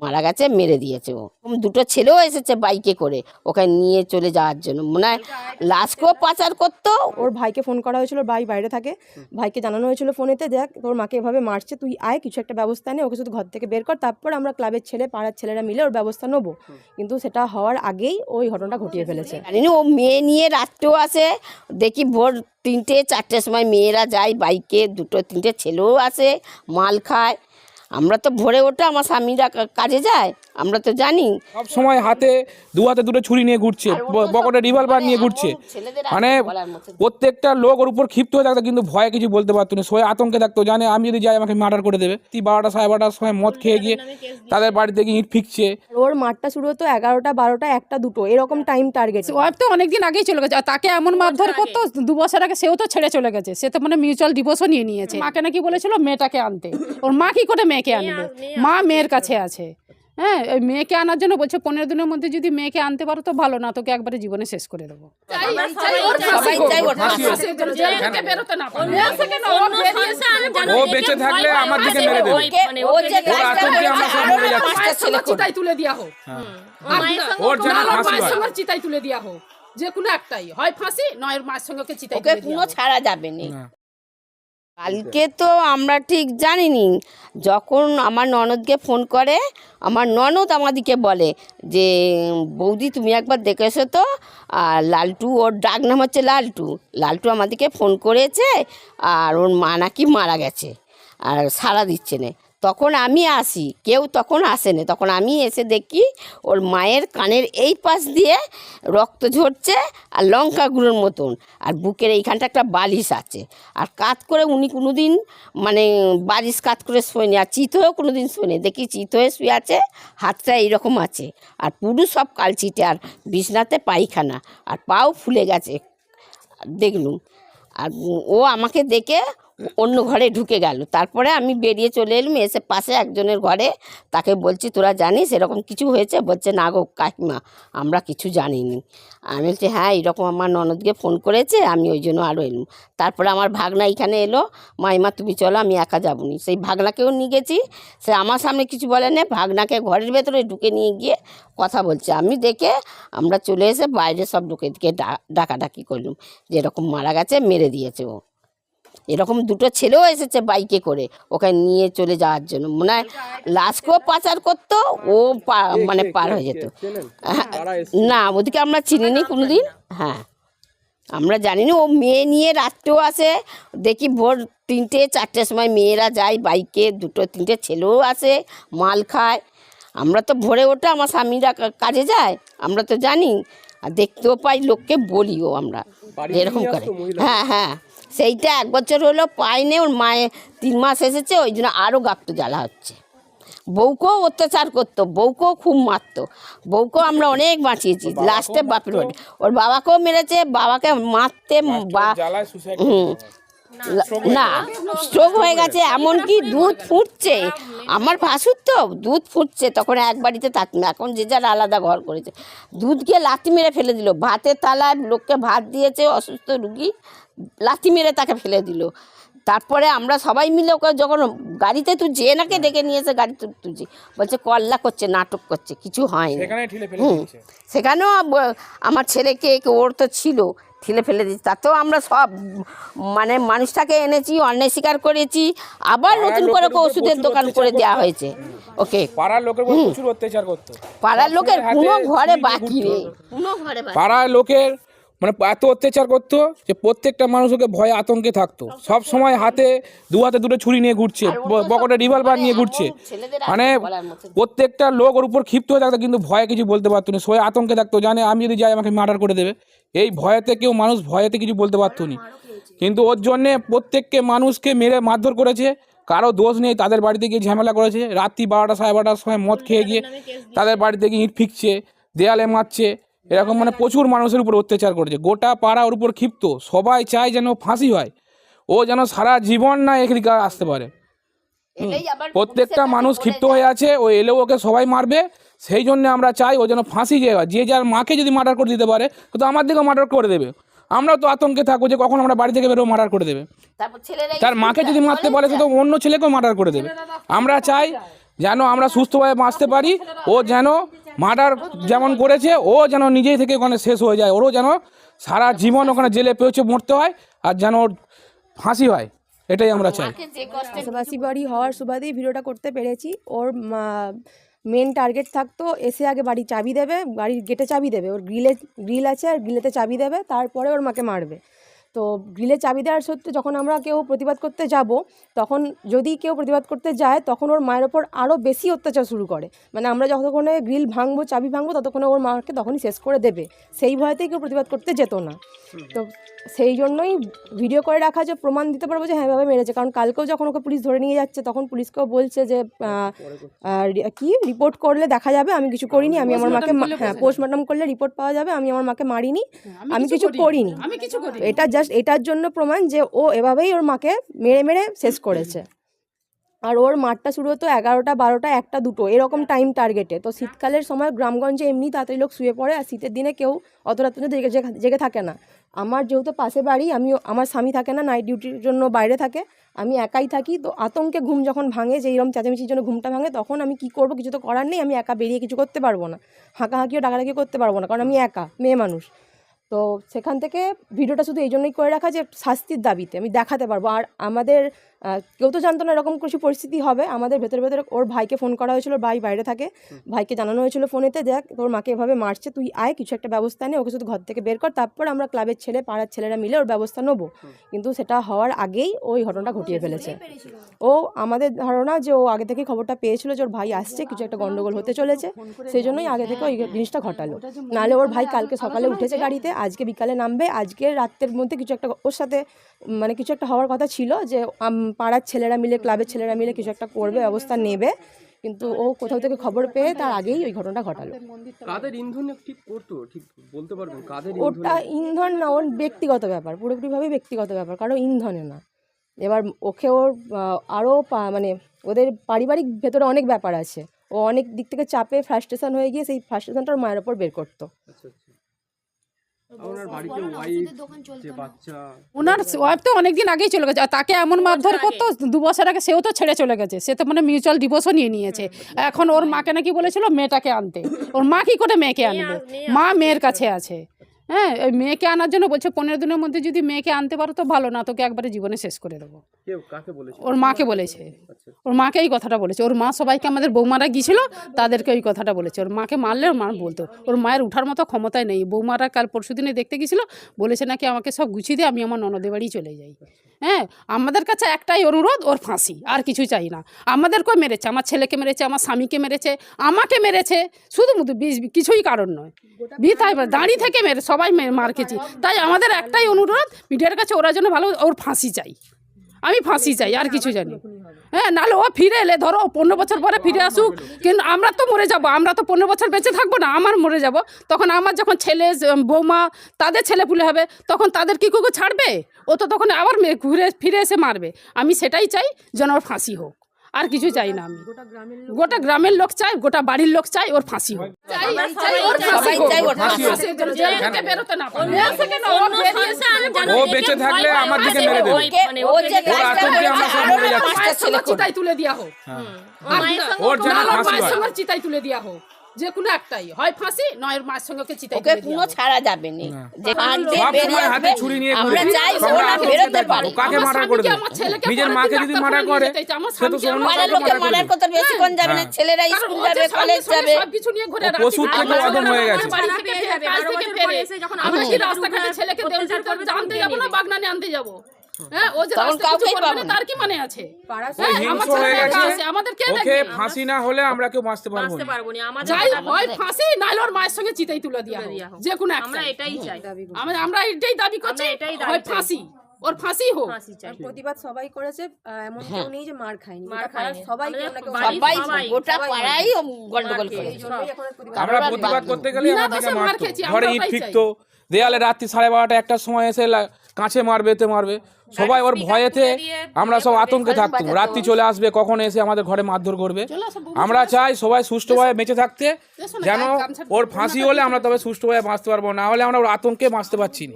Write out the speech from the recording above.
মারা গেছে, মেরে দিয়েছে। ও দুটো ছেলেও এসেছে বাইকে করে ওখানে নিয়ে চলে যাওয়ার জন্য, মনে হয় লাশকেও পাচার করতো। ওর ভাইকে ফোন করা হয়েছিল, ভাই বাইরে থাকে, ভাইকে জানানো হয়েছিল ফোনেতে, দেখ তোর মাকে এভাবে মারছে, তুই আয় কিছু একটা ব্যবস্থা নে, ওকে শুধু ঘর থেকে বের কর, তারপর আমরা ক্লাবের ছেলে পাড়ার ছেলেরা মিলে ওর ব্যবস্থা নেবো। কিন্তু সেটা হওয়ার আগেই ওই ঘটনাটা ঘটিয়ে ফেলেছে। জানি ও মেয়ে নিয়ে রাত্রেও আসে, দেখি ভোর 3টে 4টের সময় মেয়েরা যায় বাইকে, 2টো 3টে ছেলেও আসে, মাল খায়। আমরা তো ভোরে ওঠে আমার স্বামীরা কাজে যায়, আমরা তো জানি। সব সময় হাতে দুটো ছুরি নিয়ে ঘুরছে, পকেটে রিভলভার নিয়ে ঘুরছে। মানে প্রত্যেকটা লোক ওর উপর ক্ষিপ্ত হয়ে থাকতো, কিন্তু ভয়ে কিছু বলতে পারতো না, সবাই আতঙ্কে থাকতো, জানে আমি যদি যাই আমাকে মার্ডার করে দেবে। 12টা 12:30টার সময় মদ খেয়ে গিয়ে তাদের বাড়িতে গিয়ে ইট ফিকছে। ওর মারটা শুরু হতো 11টা 12টা 1টা 2টো এরকম টাইম টার্গেট। ওয়াইফ তো অনেকদিন আগেই চলে গেছে, আর তাকে এমন মারধর করতো 2 বছর আগে, সেও তো ছেড়ে চলে গেছে, সে তো মানে মিউচুয়াল ডিভোর্সও নিয়ে নিয়েছে। মাকে নাকি বলেছিল মেয়েটাকে আনতে, ওর মা কি করে মেয়েকে আনবে, মা মেয়ের কাছে আছে। হ্যাঁ, ওই মেয়েকে আনার জন্য বলছে 15 দিনের মধ্যে যদি মেয়েকে আনতে পারো তো ভালো, না তোকে একবারে জীবনে শেষ করে দেবো। ও বেঁচে থাকলে আমার দিকে মেরে দেবে, ওর আতঙ্কে আমরা সব মরে যাচ্ছি। চিতাই তুলে দেওয়া হোক, ওর যেন ফাঁসি হয়। চিতাই তুলে দেওয়া হোক, যে কোনো একটাই, হয় ফাঁসি নয় মায়ের সঙ্গে ওকে চিতাই ওকে কোনো ছাড়া যাবে না। কালকে তো আমরা ঠিক জানিনি, যখন আমার ননদকে ফোন করে, আমার ননদ আমাদিকে বলে যে বৌদি তুমি একবার দেখে এসো তো, আর লালটু, ওর ডাক নাম হচ্ছে লালটু, লালটু আমাদেরকে ফোন করেছে আর ওর মা নাকি মারা গেছে আর সাড়া দিচ্ছে না। তখন আমি আসি, কেউ তখন আসে না, তখন আমি এসে দেখি ওর মায়ের কানের এই পাশ দিয়ে রক্ত ঝরছে আর লঙ্কা গুঁড়োর মতন, আর বুকের এইখানটা একটা বালিশ আছে, আর কাত করে উনি কোনো দিন মানে বালিশ কাত করে শোয়নি, আর চিত হয়েও কোনো দিন শোয়নি, দেখি চিত হয়ে শুয়ে আছে, হাতটা এইরকম আছে, আর পুরো সব কালচিটে, আর বিছনাতে পায়খানা, আর পাও ফুলে গেছে দেখলুম। আর ও আমাকে দেখে অন্য ঘরে ঢুকে গেল, তারপরে আমি বেরিয়ে চলে এলাম, এসে পাশে একজনের ঘরে, তাকে বলছি তোরা জানিস এরকম কিছু হয়েছে? বলছে না গো কাকিমা, আমরা কিছু জানিনি। আমি বলছি হ্যাঁ এরকম আমার ননদকে ফোন করেছে, আমি ওই জন্য আরও এলাম। তারপরে আমার ভাগনা এখানে এলো, মাইমা তুমি চলো, আমি একা যাবো নি। সেই ভাগনাকেও নিয়ে গেছি, সে আমার সামনে কিছু বলে না, ভাগনাকে ঘরের ভেতরে ঢুকে নিয়ে গিয়ে কথা বলছে। আমি দেখে আমরা চলে এসে বাইরে সব লোকের দিকে ডাকাডাকি করলাম যে এরকম মারা গেছে, মেরে দিয়েছে। ও এরকম 2টো ছেলেও এসেছে বাইকে করে ওখানে নিয়ে চলে যাওয়ার জন্য, মনে হয় লাশকেও পাচার করতো, ও মানে পার হয়ে যেত। না ওদিকে আমরা চিনিনি কোনোদিন, হ্যাঁ আমরা জানি না। ও মেয়ে নিয়ে রাত্রেও আসে, দেখি ভোর 3টে 4টের সময় মেয়েরা যায় বাইকে, 2টো 3টে ছেলেও আসে, মাল খায়। আমরা তো ভোরে ওঠে আমার স্বামীরা কাজে যায়, আমরা তো জানি, আর দেখতেও পাই, লোককে বলিও আমরা এরকম করে। হ্যাঁ হ্যাঁ, সেইটা 1 বছর হলো পাইনি, ওর মায়ে 3 মাস এসেছে, ওই জন্য আরও গাপ্ত জ্বালা হচ্ছে। বউকেও অত্যাচার করতো, বউকেও খুব মারতো, বউকেও আমরা অনেক বাঁচিয়েছি, লাস্টে বাপের বাড়ি ওর বাবাকেও মেরেছে, বাবাকে মারতে না স্ট্রোক হয়ে গেছে, এমনকি দুধ ফুটছে, আমার ভাসুর তো দুধ ফুটছে, তখন এক বাড়িতে থাকতো না, এখন যে যার আলাদা ঘর করেছে। দুধকে লাথি মেরে ফেলে দিল, ভাতের থালায় লোককে ভাত দিয়েছে, অসুস্থ রুগী, লাথি মেরে তাকে ফেলে দিল। তারপরে আমরা সবাই মিলে ওকে যখন গাড়িতে তুলছি, এনাকে ডেকে নিয়ে এসে গাড়ি তুলছি, বলছে কল্লা করছে, নাটক করছে, কিছু হয়নি। সেখানেও আমার ছেলেকে, ওর তো ছিল, ঠেলে ফেলে দিচ্ছি, তাতেও আমরা সব মানে মানুষটাকে এনেছি, অন্যায় স্বীকার করেছি, আবার নতুন করে ওষুধের দোকান করে দেওয়া হয়েছে ওকে। পাড়ার লোকের প্রচুর অত্যাচার করতো, পাড়ার লোকের কোনো ঘরে বাকি নেই, কোনো ঘরে পাড়ার লোকের মানে এত অত্যাচার করতো যে প্রত্যেকটা মানুষ ওকে ভয়ে আতঙ্কে থাকতো, সব সময় হাতে দুটো ছুরি নিয়ে ঘুরছে, পকেটে রিভলভার নিয়ে ঘুরছে। মানে প্রত্যেকটা লোক ওর উপর ক্ষিপ্ত হয়ে থাকতো, কিন্তু ভয়ে কিছু বলতে পারতো না, সবাই আতঙ্কে থাকতো, জানে আমি যদি যাই আমাকে মার্ডার করে দেবে। এই ভয়েতে কেউ মানুষ ভয়েতে কিছু বলতে পারতো না, কিন্তু ওর জন্যে প্রত্যেককে মানুষকে মেরে মারধর করেছে, কারো দোষ নেই, তাদের বাড়িতে গিয়ে ঝামেলা করেছে, রাত্রি 12টা 12:30টার সময় মদ খেয়ে গিয়ে তাদের বাড়িতে গিয়ে ইট ফিকছে, দেয়ালে মারছে, এরকম মানে প্রচুর মানুষের উপর অত্যাচার করেছে। গোটা পাড়া ওর উপর ক্ষিপ্ত, সবাই চায় যেন ফাঁসি হয়, ও যেন সারা জীবন না এদিকে আসতে পারে। প্রত্যেকটা মানুষ ক্ষিপ্ত হয়ে আছে, ও এলেও ওকে সবাই মারবে, সেই জন্য আমরা চাই ও যেন ফাঁসি যায়। যে যার মাকে যদি মার্ডার করে দিতে পারে তো আমার দিকেও মার্ডার করে দেবে, আমরাও তো আতঙ্কে থাকবো যে কখন আমরা বাড়ি থেকে বেরো মার্ডার করে দেবে। তার মাকে যদি মারতে পারে তো অন্য ছেলেকেও মার্ডার করে দেবে। আমরা চাই যেন আমরা সুস্থভাবে বাঁচতে পারি। ও যেন মার্ডার যেমন করেছে ও যেন নিজেই থেকে ওখানে শেষ হয়ে যায়, ওরও যেন সারা জীবন ওখানে জেলে পেয়েছে মরতে হয়, আর যেন ওর ফাঁসি হয়, এটাই আমরা চাই। পাশাপাশি বাড়ি হওয়ার সুবাদেই ভিডিওটা করতে পেরেছি। ওর মেন টার্গেট থাকতো এসে আগে বাড়ির চাবি দেবে, বাড়ির গেটে চাবি দেবে, ওর গ্রিল আছে আর গ্রিলেতে চাবি দেবে, তারপরে ওর মাকে মারবে। তো গ্রিলে চাবি দেওয়ার সত্ত্বে যখন আমরা কেউ প্রতিবাদ করতে যাব, তখন যদি কেউ প্রতিবাদ করতে যায় তখন ওর মায়ের ওপর আরও বেশি অত্যাচার শুরু করে। মানে আমরা যতক্ষণে গ্রিল ভাঙবো, চাবি ভাঙবো, ততক্ষণে ওর মাকে তখনই শেষ করে দেবে। সেই ভয়তেই কেউ প্রতিবাদ করতে যেত না। তো সেই জন্যই ভিডিও করে রাখা, যে প্রমাণ দিতে পারবো যে হ্যাঁ এভাবে মেরেছে। কারণ কালকেও যখন ওকে পুলিশ ধরে নিয়ে যাচ্ছে তখন পুলিশকেও বলছে যে কি রিপোর্ট করলে দেখা যাবে আমি কিছু করিনি, আমি আমার মাকে পোস্টমর্টম করলে রিপোর্ট পাওয়া যাবে আমি আমার মাকে মারিনি, আমি কিছু করিনি। এটা জাস্ট এটার জন্য প্রমাণ যে ও এভাবেই ওর মাকে মেরে মেরে শেষ করেছে। আর ওর মাঠটা শুরু হতো 11টা 12টা 1টা 2টো এরকম টাইম টার্গেটে। তো শীতকালের সময় গ্রামগঞ্জে এমনি তাড়াতাড়ি লোক শুয়ে পড়ে, আর শীতের দিনে কেউ অত রাত পর্যন্ত জেগে থাকে না। আমার যেহেতু পাশে বাড়ি, আমার স্বামী থাকে না, নাইট ডিউটির জন্য বাইরে থাকে, আমি একাই থাকি। তো আতঙ্কে ঘুম যখন ভাঙে, যে এরকম চেঁচামেচির জন্য ঘুমটা ভাঙে, তখন আমি কি করব, কিছু তো করার নেই, আমি একা বেরিয়ে কিছু করতে পারবো না, হাঁকাহাঁকিও ডাকাডাকি করতে পারবো না, কারণ আমি একা মেয়ে মানুষ। তো সেখান থেকে ভিডিওটা শুধু এই জন্যই করে রাখা যে শাস্তির দাবিতে আমি দেখাতে পারবো। আর আমাদের কেউ তো জানতো না এরকম কিছু পরিস্থিতি হবে। আমাদের ভেতরে ভেতরে ওর ভাইকে ফোন করা হয়েছিল, ভাই বাইরে থাকে, ভাইকে জানানো হয়েছিল ফোনেতে, দেখ তোর মাকে এভাবে মারছে, তুই আয় কিছু একটা ব্যবস্থা নে, ওকে শুধু ঘর থেকে বের কর, তারপর আমরা ক্লাবের ছেলে পাড়ার ছেলেরা মিলে ওর ব্যবস্থা নেবো। কিন্তু সেটা হওয়ার আগেই ওই ঘটনাটা ঘটিয়ে ফেলেছে। ও আমাদের ধারণা যে ও আগে থেকেই খবরটা পেয়েছিল যে ওর ভাই আসছে, কিছু একটা গন্ডগোল হতে চলেছে, সেই জন্যই আগে থেকে ওই জিনিসটা ঘটালো। নাহলে ওর ভাই কালকে সকালে উঠেছে গাড়িতে, আজকে বিকালে নামবে, আজকে রাতের মধ্যে কিছু একটা ওর সাথে মানে কিছু একটা হওয়ার কথা ছিল, যে পাড়ার ছেলেরা মিলে, ক্লাবের ছেলেরা মিলে কিছু একটা করবে, ব্যবস্থা নেবে। কিন্তু ও কোথাও থেকে খবর পেয়ে তার আগেই ওই ঘটনাটা ঘটালো। কাদের ইন্ধন ঠিক করতো, ঠিক বলতে পারবেন কাদের? ওটা ইন্ধন না, ওর ব্যক্তিগত ব্যাপার, পুরোপুরিভাবে ব্যক্তিগত ব্যাপার, কারণ ইন্ধনে না। এবার ওকে ওর আরও মানে ওদের পারিবারিক ভেতরে অনেক ব্যাপার আছে, ও অনেক দিক থেকে চাপে ফ্রাস্ট্রেশন হয়ে গিয়ে সেই ফ্রাস্ট্রেশনটা ওর মায়ের ওপর বের করতো। ওনার বাড়িতে ওয়াইফ, যে বাচ্চা, ওনার ওয়াইফ তো অনেকদিন আগেই চলে গেছে, আর তাকে এমন মারধর করতো 2 বছর আগে, সেও তো ছেড়ে চলে গেছে, সে তো মানে মিউচুয়াল ডিভোর্সও নিয়ে নিয়েছে। এখন ওর মাকে নাকি বলেছিল মেয়েটাকে আনতে, ওর মা কি করে মেয়েকে আনবে, মা মেয়ের কাছে আছে। হ্যাঁ, ওই মেয়েকে আনার জন্য বলছে 15 দিনের মধ্যে যদি মেয়েকে আনতে পারো তো ভালো, না তোকে একবারে জীবনে শেষ করে দেবো। কেউ কাকে বলেছে? ওর মাকে বলেছে, ওর মাকে এই কথাটা বলেছে। ওর মা সবাইকে, আমাদের বৌমারা গিয়েছিল তাদেরকে ওই কথাটা বলেছে। ওর মাকে মারলে ওর মা বলতো, ওর মায়ের উঠার মতো ক্ষমতায় নেই। বৌমারা কাল পরশুদিনে দেখতে গিয়েছিল, বলেছে নাকি আমাকে সব গুছিয়ে দিয়ে আমি আমার ননদের বাড়ি চলে যাই। হ্যাঁ, আমাদের কাছে একটাই অনুরোধ, ওর ফাঁসি, আর কিছু চাই না। আমাদেরকেও মেরেছে, আমার ছেলেকে মেরেছে, আমার স্বামীকে মেরেছে, আমাকে মেরেছে, শুধু কিছুই কারণ নয়, বিথায় দাঁড়িয়ে থেকে মেরে সবাই মার খেয়েছি। তাই আমাদের একটাই অনুরোধ মিডিয়ার কাছে, ওরা যেন ভালো, ওর ফাঁসি চাই, আমি ফাঁসি চাই, আর কিছু জানি। হ্যাঁ, নাহলে ও ফিরে এলে, ধরো 15 বছর পরে ফিরে আসুক, কিন্তু আমরা তো মরে যাব, আমরা তো 15 বছর বেঁচে থাকবো না, আমার মরে যাব। তখন আমার যখন ছেলে বৌমা তাদের ছেলেপুলে হবে, তখন তাদের কি কুকুর ছাড়বে? ও তো তখন আবার ঘুরে ফিরে এসে মারবে। আমি সেটাই চাই, যেন ওর ফাঁসি হোক, আর কিছু চাই না। আমি গোটা গ্রামের লোক চাই, গোটা বাড়ির লোক চাই, ওর ফাঁসি হোক। ও বেঁচে থাকলে আমার দিকে মেরে দেবে, ওর আতঙ্কে আমরা সব মরে যাচ্ছি। চিতায় তুলে দেওয়া হোক, ওর যেন ফাঁসি হয়। চিতায় তুলে দেওয়া হোক, যে কোনো একটাই, হয় ফাঁসি নয় মায়ের সঙ্গে ওকে চিতায় ওকে কোনো ছাড়া যাবে না, যে কাঁদবে বেরিয়ে হাতে ছুরি নিয়ে আমরা চাই ও না বেরোতে পারে। কাকে মার্ডার করে দেবে? নিজের মাকে যদি মার্ডার করে, সে তো পাড়ার লোকে মার্ডার করতে বেশিক্ষণ যাবে না, ছেলেরা স্কুল যাবে, কলেজ যাবে, সবকিছু নিয়ে ঘুরে পশুর থেকে অদম হয়ে গেছে। আমরা কি রাস্তাঘাটে ছেলেকে জানতে যাবো না, বাগনানে আনতে যাবো? হ্যাঁ, ও যে রাস্তা কিছু করবে না, তার কি মানে আছে? হিংস্র হয়ে গেছে, ওকে ফাঁসি না হলে আমরা কেউ বাঁচতে পারবো না। যাই হয় ফাঁসি, নাহলে ওর মায়ের সঙ্গে চিতাই তুলে দেওয়া হোক, যে কোনো একটা। আমরা এটাই দাবি করছি, হয় ফাঁসি, ওর ফাঁসি হোক। প্রতিবাদ সবাই করেছে, এমন কেউ নেই যে মার খায়নি, সবাই গোটা পাড়াই গন্ডগোল করে। আমরা প্রতিবাদ করতে গেলে আমাদেরকে মারতো, ঘরে ইট ফিকতো, দেয়ালে রাত্রি 12:30 1টার সময় এসে কাছে মারবে, মারবে। সবাই ওর ভয়েতে আমরা সব আতঙ্কে থাকতাম, রাত্রি চলে আসবে, কখন এসে আমাদের ঘরে মারধর করবে। আমরা চাই সবাই সুষ্ঠুভাবে বেঁচে থাকতে, যেন ওর ফাঁসি হলে আমরা তবে সুষ্ঠুভাবে বাঁচতে পারবো, না হলে আমরা ওর আতঙ্কে বাঁচতে পারছি না।